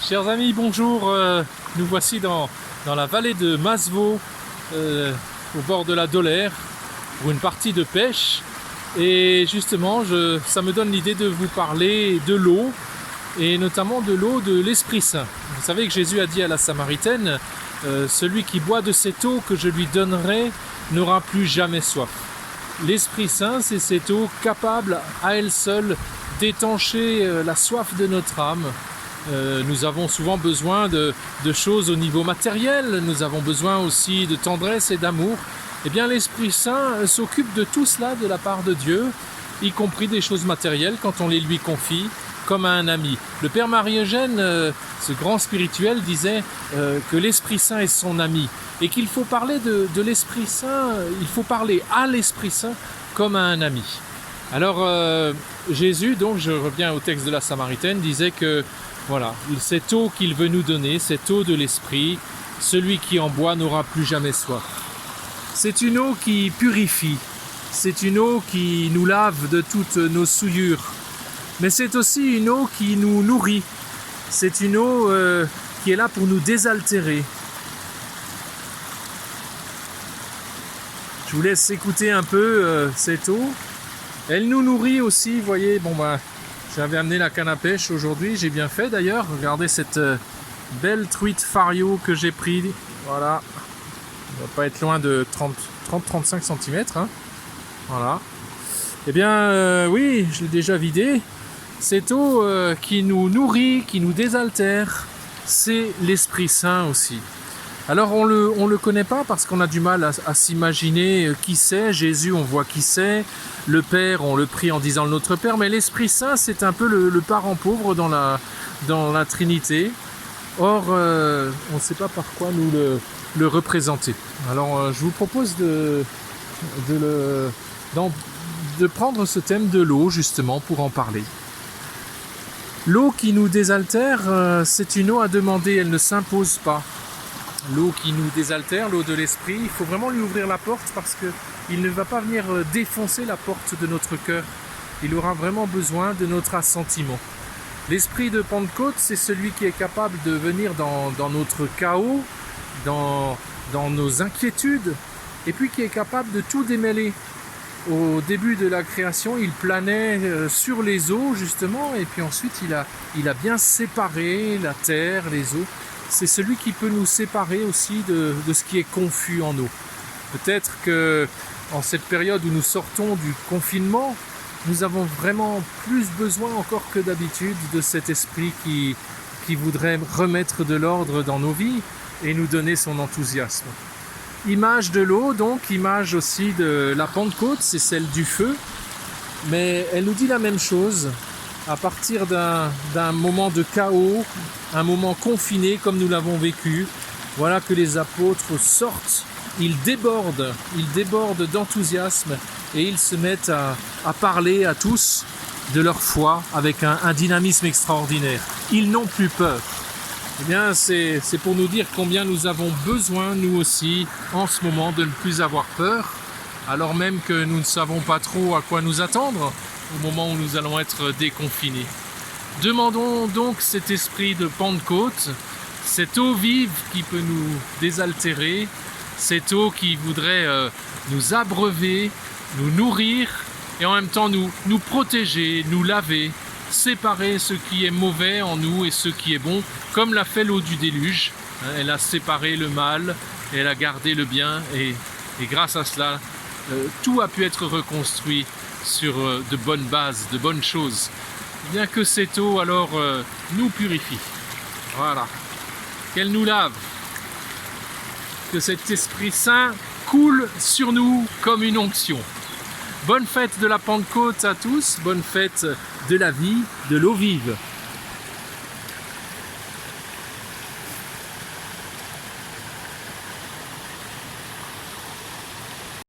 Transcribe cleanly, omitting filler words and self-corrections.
Chers amis, bonjour. Nous voici dans la vallée de Masevaux, au bord de la Dolère, pour une partie de pêche. Et justement, ça me donne l'idée de vous parler de l'eau, et notamment de l'eau de l'Esprit Saint. Vous savez que Jésus a dit à la Samaritaine, celui qui boit de cette eau que je lui donnerai n'aura plus jamais soif. L'Esprit Saint, c'est cette eau capable à elle seule d'étancher la soif de notre âme. Nous avons souvent besoin de choses au niveau matériel, nous avons besoin aussi de tendresse et d'amour. Eh bien, l'Esprit Saint s'occupe de tout cela de la part de Dieu, y compris des choses matérielles quand on les lui confie, comme à un ami. Le Père Marie-Eugène, ce grand spirituel, disait que l'Esprit Saint est son ami et qu'il faut parler de l'Esprit Saint, il faut parler à l'Esprit Saint comme à un ami. Alors Jésus, donc je reviens au texte de la Samaritaine, disait que voilà, cette eau qu'il veut nous donner, cette eau de l'Esprit, celui qui en boit n'aura plus jamais soif. C'est une eau qui purifie, c'est une eau qui nous lave de toutes nos souillures, mais c'est aussi une eau qui nous nourrit, c'est une eau qui est là pour nous désaltérer. Je vous laisse écouter un peu cette eau. Elle nous nourrit aussi, vous voyez, j'avais amené la canne à pêche aujourd'hui, j'ai bien fait d'ailleurs. Regardez cette belle truite fario que j'ai pris, voilà. On va pas être loin de 30-35 cm, hein. Voilà. Eh bien, oui, je l'ai déjà vidé. Cette eau qui nous nourrit, qui nous désaltère, c'est l'Esprit Saint aussi. Alors on le connaît pas parce qu'on a du mal à s'imaginer qui c'est. Jésus, on voit qui c'est. Le Père, on le prie en disant le Notre Père. Mais l'Esprit Saint, c'est un peu le parent pauvre dans la Trinité. Or, on ne sait pas par quoi nous le représenter. Alors je vous propose de prendre ce thème de l'eau justement pour en parler. L'eau qui nous désaltère, c'est une eau à demander, elle ne s'impose pas. L'eau qui nous désaltère, l'eau de l'esprit, il faut vraiment lui ouvrir la porte parce qu'il ne va pas venir défoncer la porte de notre cœur. Il aura vraiment besoin de notre assentiment. L'esprit de Pentecôte, c'est celui qui est capable de venir dans notre chaos, dans nos inquiétudes, et puis qui est capable de tout démêler. Au début de la création, il planait sur les eaux justement, et puis ensuite il a bien séparé la terre, les eaux. C'est celui qui peut nous séparer aussi de ce qui est confus en nous. Peut-être que en cette période où nous sortons du confinement, nous avons vraiment plus besoin encore que d'habitude de cet esprit qui voudrait remettre de l'ordre dans nos vies et nous donner son enthousiasme. Image de l'eau, donc, image aussi de la Pentecôte, c'est celle du feu, mais elle nous dit la même chose. À partir d'un moment de chaos, un moment confiné comme nous l'avons vécu, voilà que les apôtres sortent, ils débordent d'enthousiasme et ils se mettent à parler à tous de leur foi avec un dynamisme extraordinaire. Ils n'ont plus peur. Eh bien, c'est pour nous dire combien nous avons besoin, nous aussi, en ce moment, de ne plus avoir peur, alors même que nous ne savons pas trop à quoi nous attendre au moment où nous allons être déconfinés. Demandons donc cet esprit de Pentecôte, cette eau vive qui peut nous désaltérer, cette eau qui voudrait nous abreuver, nous nourrir et en même temps nous protéger, nous laver, séparer ce qui est mauvais en nous et ce qui est bon, comme l'a fait l'eau du déluge. Elle a séparé le mal et elle a gardé le bien et grâce à cela, tout a pu être reconstruit sur de bonnes bases, de bonnes choses. Bien que cette eau alors nous purifie. Voilà. Qu'elle nous lave. Que cet Esprit Saint coule sur nous comme une onction. Bonne fête de la Pentecôte à tous, bonne fête de la vie, de l'eau vive.